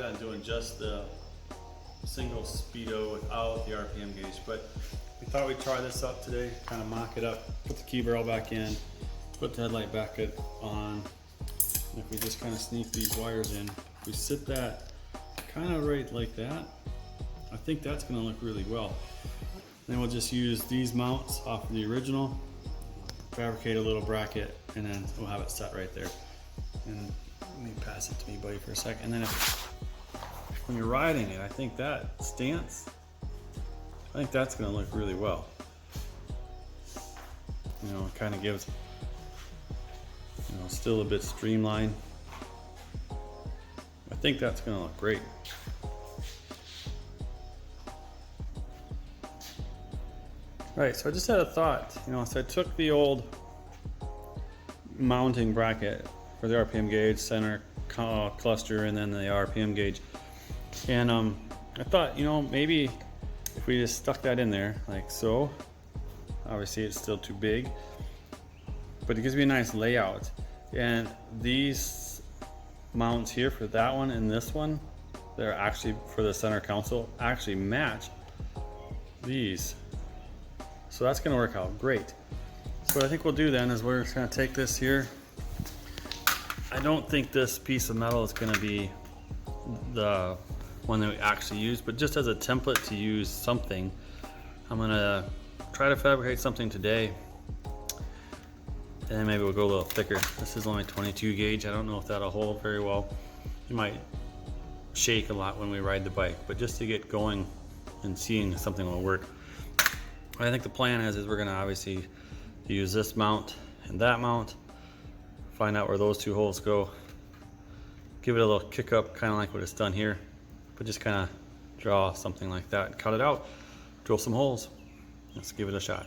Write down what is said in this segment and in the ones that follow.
on doing just the single speedo without the RPM gauge, but we thought we'd try this up today, kind of mock it up, put the key barrel back in, put the headlight back on. And if we just kind of sneak these wires in, if we sit that kind of right like that, I think that's going to look really well. Then we'll just use these mounts off of the original, fabricate a little bracket, and then we'll have it set right there. And let me pass it to me, buddy, for a second. And then when you're riding it, I think that stance, I think that's going to look really well. You know, it kind of gives, you know, still a bit streamlined. I think that's going to look great. Right, so I just had a thought, you know, so I took the old mounting bracket for the RPM gauge, center cluster, and then the RPM gauge. And I thought, you know, maybe if we just stuck that in there, like so. Obviously it's still too big, but it gives me a nice layout. And these mounts here for that one and this one, they're actually, for the center console, actually match these. So that's gonna work out great. So what I think we'll do then is we're just gonna take this here. I don't think this piece of metal is gonna be the one that we actually use, but just as a template to use something, I'm gonna try to fabricate something today, and then maybe we'll go a little thicker. This is only 22 gauge. I don't know if that'll hold very well. It might shake a lot when we ride the bike, but just to get going and seeing if something will work. I think the plan is we're gonna obviously use this mount and that mount, find out where those two holes go, give it a little kick up, kind of like what it's done here, but just kind of draw something like that, cut it out, drill some holes. Let's give it a shot.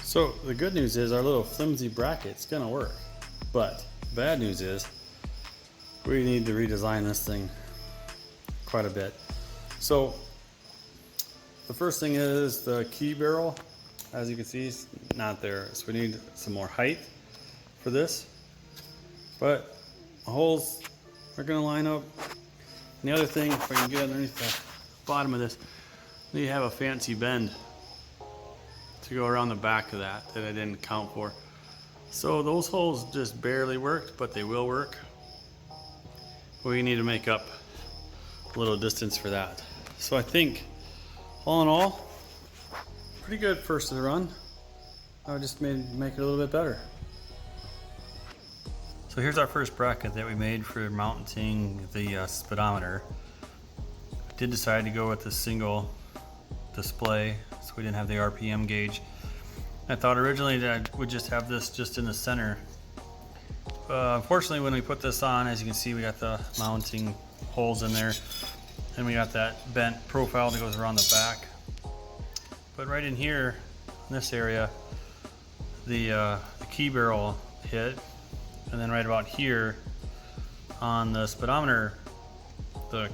So the good news is our little flimsy bracket's gonna work, but the bad news is we need to redesign this thing quite a bit. So the first thing is the key barrel, as you can see, is not there. So we need some more height for this, but the holes are gonna line up. And the other thing, if I can get underneath the bottom of this, you have a fancy bend to go around the back of that I didn't account for. So those holes just barely worked, but they will work. We need to make up a little distance for that. So I think, all in all, pretty good first run. I would just make it a little bit better. So here's our first bracket that we made for mounting the speedometer. did decide to go with the single display, so we didn't have the RPM gauge. I thought originally that I would just have this just in the center. Unfortunately, when we put this on, as you can see, we got the mounting holes in there, and we got that bent profile that goes around the back. But right in here, in this area, the key barrel hit, and then right about here on the speedometer, the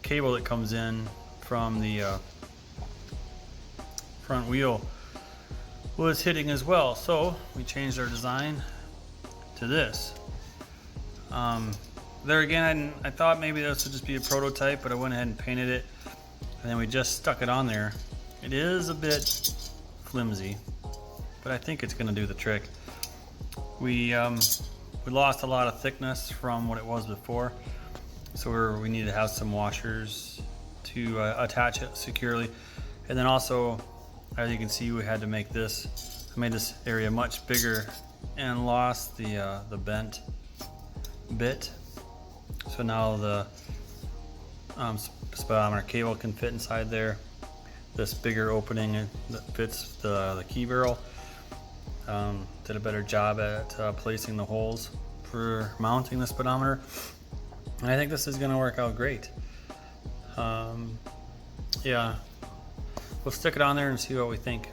cable that comes in from the front wheel was hitting as well. So we changed our design to this. There again, I thought maybe this would just be a prototype, but I went ahead and painted it, and then we just stuck it on there. It is a bit flimsy, but I think it's going to do the trick. We lost a lot of thickness from what it was before, so we need to have some washers to attach it securely. And then also, as you can see, we had to make this, I made this area much bigger and lost the bent bit. So now the speedometer cable can fit inside there. This bigger opening that fits the key barrel. Did a better job at placing the holes for mounting the speedometer. And I think this is going to work out great. Yeah, we'll stick it on there and see what we think.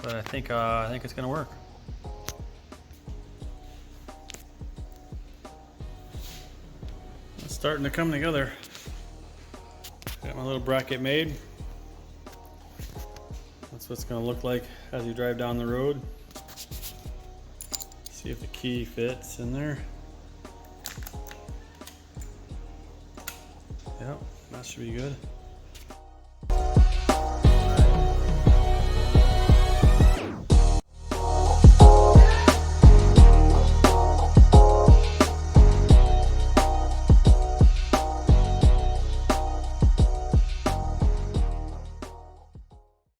But I think it's going to work. It's starting to come together. Got my little bracket made. That's what it's going to look like as you drive down the road. See if the key fits in there. Yep, that should be good.